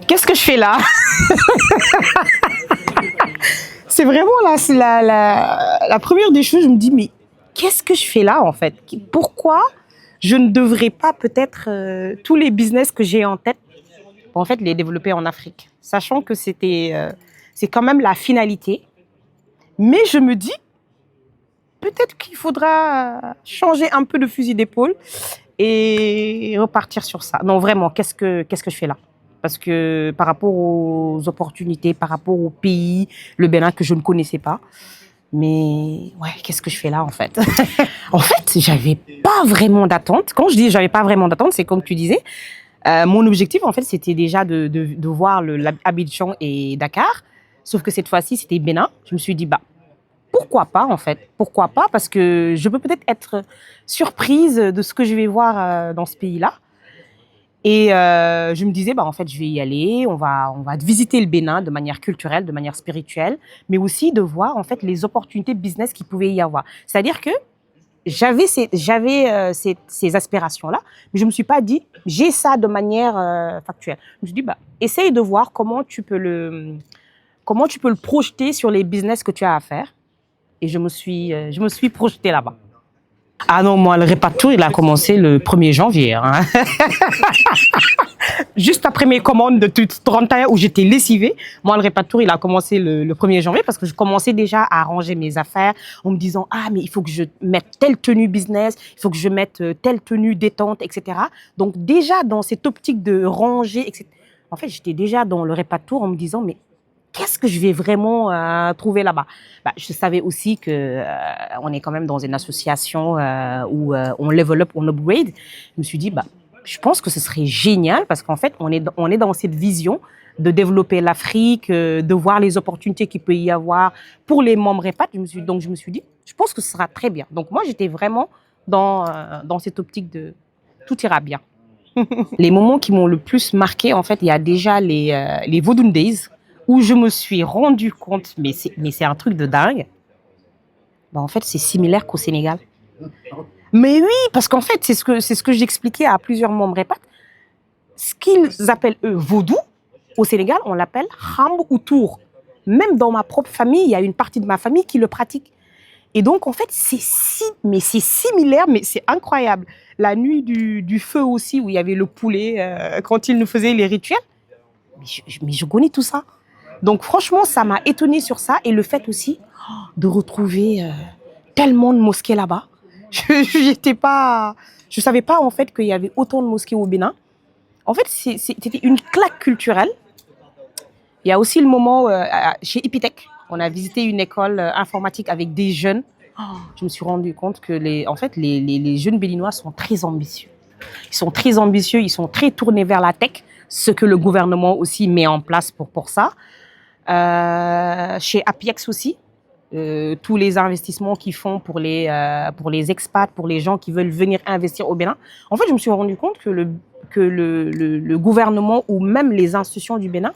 Qu'est-ce que je fais là? C'est vraiment la première des choses, je me dis, mais qu'est-ce que je fais là en fait? Pourquoi je ne devrais pas peut-être tous les business que j'ai en tête, en fait, les développer en Afrique, sachant que c'est quand même la finalité. Mais je me dis, peut-être qu'il faudra changer un peu de fusil d'épaule et repartir sur ça. Non, vraiment, qu'est-ce que je fais là? Parce que par rapport aux opportunités, par rapport au pays, le Bénin que je ne connaissais pas, mais ouais, qu'est-ce que je fais là en fait? En fait, j'avais pas vraiment d'attente. Quand je dis j'avais pas vraiment d'attente, c'est comme tu disais. Mon objectif en fait, c'était déjà de voir Abidjan et Dakar. Sauf que cette fois-ci, c'était Bénin. Je me suis dit, bah, pourquoi pas en fait? Pourquoi pas? Parce que je peux peut-être être surprise de ce que je vais voir dans ce pays-là. Et je me disais, bah, en fait, je vais y aller, on va visiter le Bénin de manière culturelle, de manière spirituelle, mais aussi de voir en fait les opportunités de business qu'il pouvait y avoir. C'est-à-dire que j'avais ces aspirations-là, mais je me suis pas dit, j'ai ça de manière factuelle. Je me suis dit, bah, essaye de voir comment tu peux le projeter sur les business que tu as à faire. Et je me suis projetée là-bas. Ah non, moi, le Repatour, il a commencé le 1er janvier. Hein. Juste après mes commandes de 31 où j'étais lessivée, moi, le Repatour, il a commencé le 1er janvier parce que je commençais déjà à ranger mes affaires en me disant, ah, mais il faut que je mette telle tenue business, il faut que je mette telle tenue détente, etc. Donc, déjà, dans cette optique de ranger, etc., en fait, j'étais déjà dans le Repatour en me disant, mais qu'est-ce que je vais vraiment trouver là-bas? Bah, je savais aussi que on est quand même dans une association où on level up, on upgrade. Je me suis dit, bah, je pense que ce serait génial parce qu'en fait, on est dans cette vision de développer l'Afrique, de voir les opportunités qu'il peut y avoir pour les membres EHPAD. Donc, je me suis dit, je pense que ce sera très bien. Donc, moi, j'étais vraiment dans cette optique de tout ira bien. Les moments qui m'ont le plus marqué, en fait, il y a déjà les Vodun Days où je me suis rendu compte, mais c'est un truc de dingue. Bah, en fait, c'est similaire qu'au Sénégal. Mais oui, parce qu'en fait, c'est ce que j'expliquais à plusieurs membres EHPAD. Ce qu'ils appellent, eux, vaudou, au Sénégal, on l'appelle Hamb ou Tour. Même dans ma propre famille, il y a une partie de ma famille qui le pratique. Et donc, en fait, c'est similaire, mais c'est incroyable. La nuit du feu aussi, où il y avait le poulet, quand ils nous faisaient les rituels. Mais je connais tout ça. Donc, franchement, ça m'a étonnée sur ça. Et le fait aussi de retrouver tellement de mosquées là-bas. Je savais pas, en fait, qu'il y avait autant de mosquées au Bénin. En fait, c'était une claque culturelle. Il y a aussi le moment chez Epitech, on a visité une école informatique avec des jeunes. Je me suis rendu compte que les jeunes béninois sont très ambitieux. Ils sont très ambitieux, ils sont très tournés vers la tech, ce que le gouvernement aussi met en place pour ça. Chez Apiex aussi, tous les investissements qu'ils font pour les expats, pour les gens qui veulent venir investir au Bénin. En fait, je me suis rendu compte que le gouvernement ou même les institutions du Bénin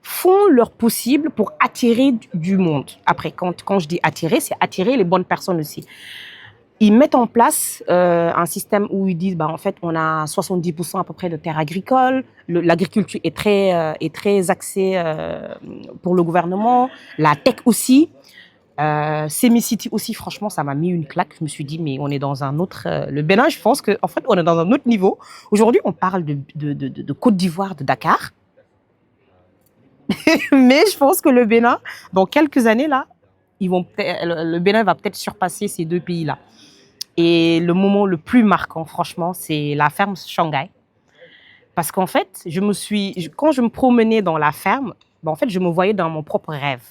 font leur possible pour attirer du monde. Après, quand je dis attirer, c'est attirer les bonnes personnes aussi. Ils mettent en place un système où ils disent, bah, en fait, on a 70% à peu près de terres agricoles. L'agriculture est très axée pour le gouvernement. La tech aussi. Semicity aussi, franchement, ça m'a mis une claque. Je me suis dit, mais on est dans un autre... le Bénin, je pense qu'en fait, on est dans un autre niveau. Aujourd'hui, on parle de Côte d'Ivoire, de Dakar. Mais je pense que le Bénin, dans quelques années, là, le Bénin va peut-être surpasser ces deux pays-là. Et le moment le plus marquant, franchement, c'est la ferme Shanghai. Parce qu'en fait, quand je me promenais dans la ferme, ben, en fait, je me voyais dans mon propre rêve.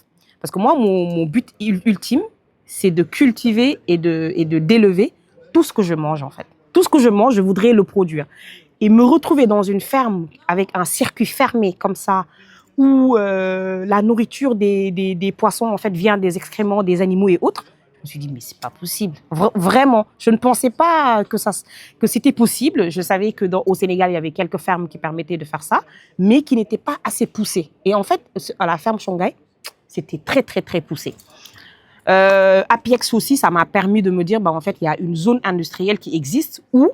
Parce que moi, mon but ultime, c'est de cultiver et d'élever tout ce que je mange, en fait. Tout ce que je mange, je voudrais le produire. Et me retrouver dans une ferme avec un circuit fermé comme ça, où la nourriture des poissons, en fait, vient des excréments des animaux et autres, je me suis dit, mais c'est pas possible. Vraiment, je ne pensais pas que c'était possible. Je savais qu'au Sénégal, il y avait quelques fermes qui permettaient de faire ça, mais qui n'étaient pas assez poussées. Et en fait, à la ferme Shanghai, c'était très, très, très poussé. Apiex aussi, ça m'a permis de me dire, bah, en fait, il y a une zone industrielle qui existe où,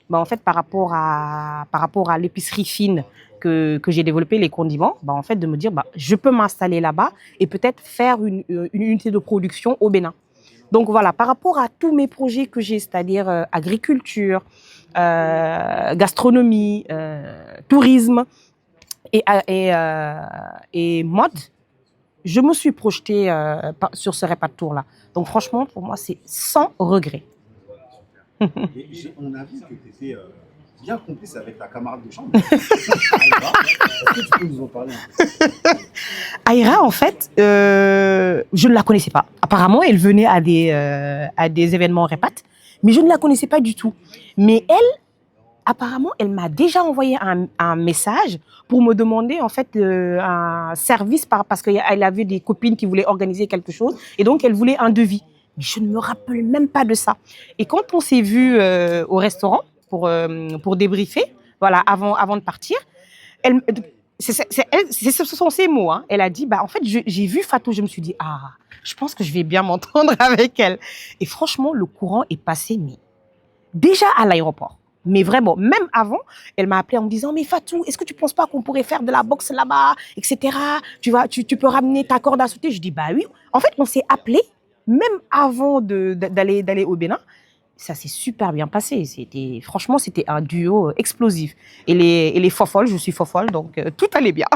bah, en fait, par rapport à l'épicerie fine que j'ai développé les condiments, bah, en fait, de me dire, bah, je peux m'installer là-bas et peut-être faire une unité de production au Bénin. Donc voilà, par rapport à tous mes projets que j'ai, c'est-à-dire agriculture, gastronomie, tourisme et mode, je me suis projetée sur ce repas de tour-là. Donc franchement, pour moi, c'est sans regret. On a vu que tu étais bien complice avec ta camarade de chambre. Aïra, est-ce que tu peux nous en parler un peu? Aïra, en fait, je ne la connaissais pas. Apparemment, elle venait à des événements Repat, mais je ne la connaissais pas du tout. Mais elle, apparemment, elle m'a déjà envoyé un message pour me demander en fait un service parce qu'elle avait des copines qui voulaient organiser quelque chose et donc elle voulait un devis. Mais je ne me rappelle même pas de ça. Et quand on s'est vu au restaurant pour débriefer, voilà, avant de partir, elle, ce sont ses mots. Hein. Elle a dit, bah, en fait, j'ai vu Fatou, je me suis dit, ah, je pense que je vais bien m'entendre avec elle. Et franchement, le courant est passé, mais déjà à l'aéroport. Mais vraiment, même avant, elle m'a appelé en me disant, mais Fatou, est-ce que tu ne penses pas qu'on pourrait faire de la boxe là-bas, etc. Tu peux ramener ta corde à sauter. Je dis, bah oui. En fait, on s'est appelé même avant d'aller au Bénin. Ça s'est super bien passé. Franchement, c'était un duo explosif. Et les fofolles, je suis fofolle, donc tout allait bien.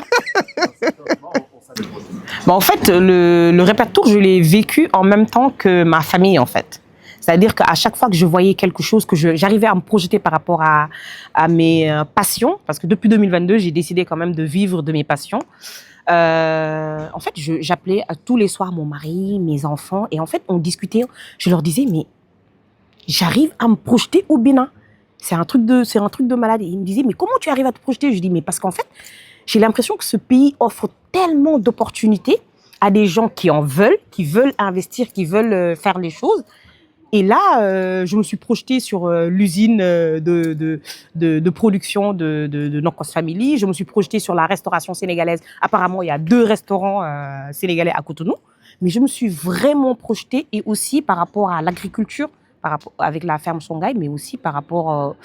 Bah, en fait, le répertoire, je l'ai vécu en même temps que ma famille, en fait. C'est-à-dire qu'à chaque fois que je voyais quelque chose, que j'arrivais à me projeter par rapport à mes passions, parce que depuis 2022, j'ai décidé quand même de vivre de mes passions. En fait, j'appelais tous les soirs mon mari, mes enfants, et en fait, on discutait. Je leur disais, mais j'arrive à me projeter au Bénin. C'est un truc de malade. Et ils me disaient, mais comment tu arrives à te projeter? Je dis, mais parce qu'en fait, j'ai l'impression que ce pays offre tellement d'opportunités à des gens qui en veulent, qui veulent investir, qui veulent faire les choses. Et là, je me suis projetée sur l'usine de production de Nokos Family. Je me suis projetée sur la restauration sénégalaise. Apparemment, il y a 2 restaurants sénégalais à Cotonou. Mais je me suis vraiment projetée et aussi par rapport à l'agriculture, avec la ferme Songhai, mais aussi par rapport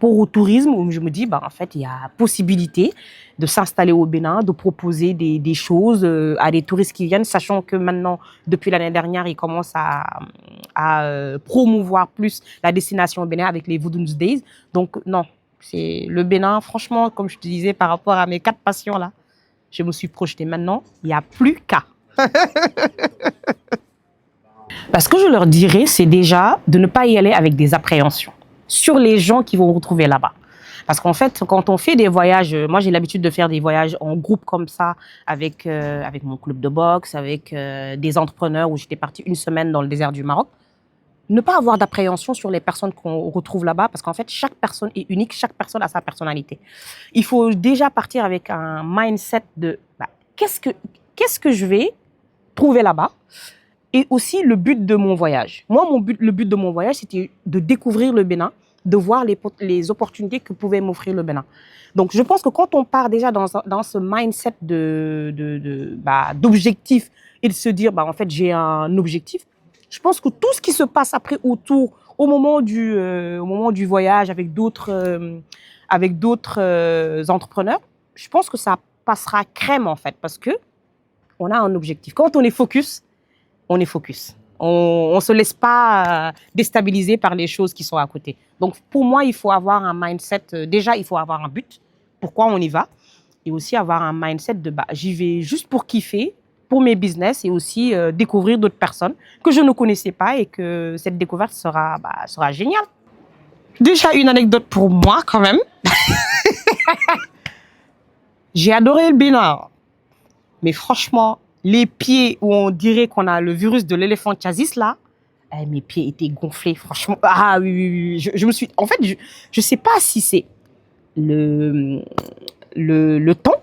au tourisme, où je me dis, bah, en fait, il y a possibilité de s'installer au Bénin, de proposer des choses à des touristes qui viennent, sachant que maintenant, depuis l'année dernière, ils commencent à promouvoir plus la destination au Bénin avec les Voodoo's Days. Donc, non, c'est le Bénin, franchement, comme je te disais, par rapport à mes 4 passions là, je me suis projetée. Maintenant, il n'y a plus qu'à. Parce que je leur dirais, c'est déjà de ne pas y aller avec des appréhensions sur les gens qui vont vous retrouver là-bas. Parce qu'en fait, quand on fait des voyages, moi j'ai l'habitude de faire des voyages en groupe comme ça, avec mon club de boxe, avec des entrepreneurs où j'étais partie 1 semaine dans le désert du Maroc. Ne pas avoir d'appréhension sur les personnes qu'on retrouve là-bas, parce qu'en fait, chaque personne est unique, chaque personne a sa personnalité. Il faut déjà partir avec un mindset de bah, qu'est-ce que je vais trouver là-bas? Et aussi le but de mon voyage. Moi, le but de mon voyage, c'était de découvrir le Bénin, de voir les opportunités que pouvait m'offrir le Bénin. Donc, je pense que quand on part déjà dans ce mindset d'objectif et de se dire, bah, en fait, j'ai un objectif, je pense que tout ce qui se passe après autour, au moment du voyage avec d'autres entrepreneurs, je pense que ça passera crème, en fait, parce que on a un objectif. Quand on est focus, on est focus. On ne se laisse pas déstabiliser par les choses qui sont à côté. Donc, pour moi, il faut avoir un mindset. Déjà, il faut avoir un but. Pourquoi on y va? Et aussi avoir un mindset de bah, j'y vais juste pour kiffer, pour mes business et aussi découvrir d'autres personnes que je ne connaissais pas et que cette découverte sera géniale. Déjà, une anecdote pour moi quand même. J'ai adoré le Bénin. Mais franchement, les pieds où on dirait qu'on a le virus de l'éléphantiasis là, mes pieds étaient gonflés, franchement. Ah oui, oui, oui. Je me suis... En fait, je sais pas si c'est le temps,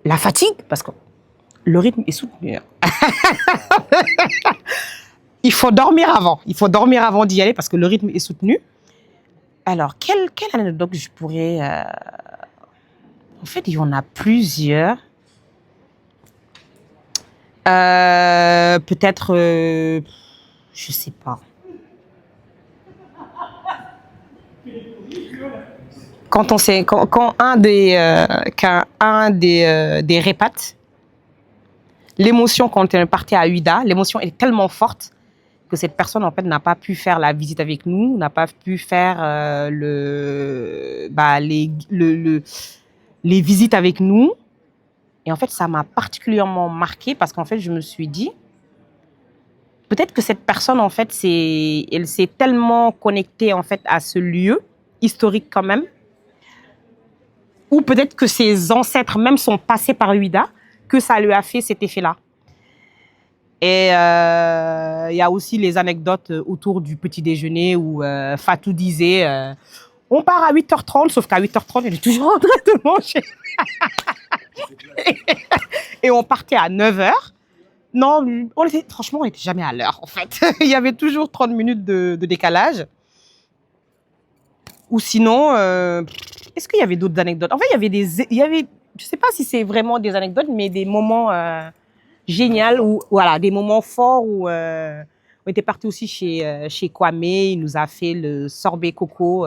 la fatigue, parce que le rythme est soutenu. Il faut dormir avant. Il faut dormir avant d'y aller parce que le rythme est soutenu. Alors, quelle anecdote je pourrais... En fait, il y en a plusieurs. Peut-être, je sais pas. quand un des répates, l'émotion quand on est parti à Uida, l'émotion est tellement forte que cette personne en fait n'a pas pu faire la visite avec nous, n'a pas pu faire les visites avec nous. Et en fait, ça m'a particulièrement marqué parce qu'en fait, je me suis dit, peut-être que cette personne, en fait, elle s'est tellement connectée en fait à ce lieu historique quand même, ou peut-être que ses ancêtres même sont passés par Uida, que ça lui a fait cet effet-là. Et il y a aussi les anecdotes autour du petit déjeuner où Fatou disait on part à 8h30, sauf qu'à 8h30, elle est toujours en train de manger. Et on partait à 9h. Non, franchement, on n'était jamais à l'heure, en fait. Il y avait toujours 30 minutes de décalage. Ou sinon, est-ce qu'il y avait d'autres anecdotes? En fait, il y avait, je ne sais pas si c'est vraiment des anecdotes, mais des moments géniaux, ou voilà, des moments forts où on était parti aussi chez Kwame. Il nous a fait le sorbet coco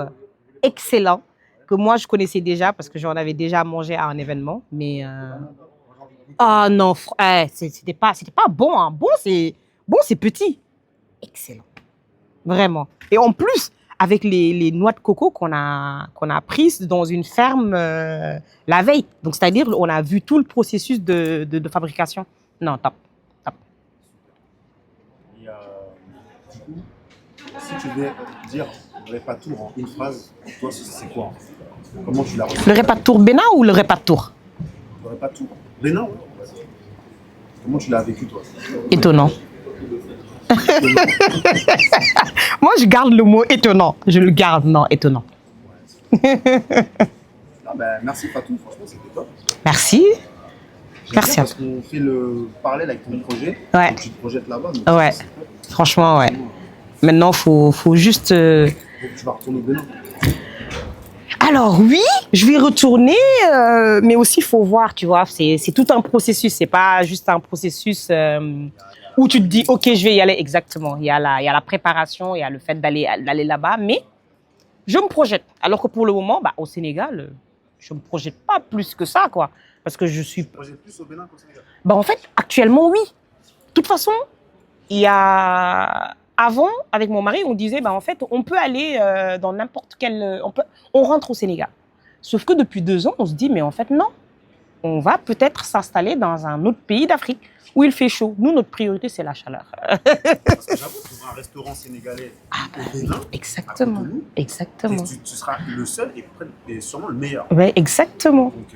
excellent, que moi, je connaissais déjà parce que j'en avais déjà mangé à un événement. Mais ah non, c'était pas bon. Hein. Bon, c'est petit. Excellent. Vraiment. Et en plus, avec les noix de coco qu'on a prises dans une ferme la veille. Donc, c'est-à-dire, on a vu tout le processus de fabrication. Non, top. Top. Et, du coup, si tu devais dire le repas tour en une phrase, toi, c'est quoi en fait? Comment tu l'as reçu? Le repas de tour Bénin ou le repas de tour? Le repas tour Bénin, ouais. Comment tu l'as vécu, toi? Étonnant. Moi, je garde le mot étonnant. Je le garde, non, étonnant. Non, ben, merci Fatou, franchement, c'était top. Merci. Merci à Parce qu'on fait le parallèle avec ton projet. Ouais. Donc tu te projettes là-bas. Ouais. Franchement, ouais. Maintenant, faut juste. Donc, tu vas retourner au Bénin. Alors oui, je vais retourner, mais aussi il faut voir, tu vois, c'est tout un processus. C'est pas juste un processus où tu te dis, ok, je vais y aller exactement. Il y a la préparation, il y a le fait d'aller là-bas, mais je me projette. Alors que pour le moment, au Sénégal, je me projette pas plus que ça, quoi, parce que je suis. Tu te projettes plus au Bénin qu'au Sénégal? En fait, actuellement, oui. De toute façon, il y a. Avant, avec mon mari, on disait, en fait, on peut aller dans n'importe quel. On rentre au Sénégal. Sauf que depuis 2 ans, on se dit, mais en fait, non. On va peut-être s'installer dans un autre pays d'Afrique où il fait chaud. Nous, notre priorité, c'est la chaleur. Parce que j'avoue, pour un restaurant sénégalais au Bénin, Exactement. à côté de nous, Exactement. tu seras le seul et sûrement le meilleur. Ouais, exactement. Donc,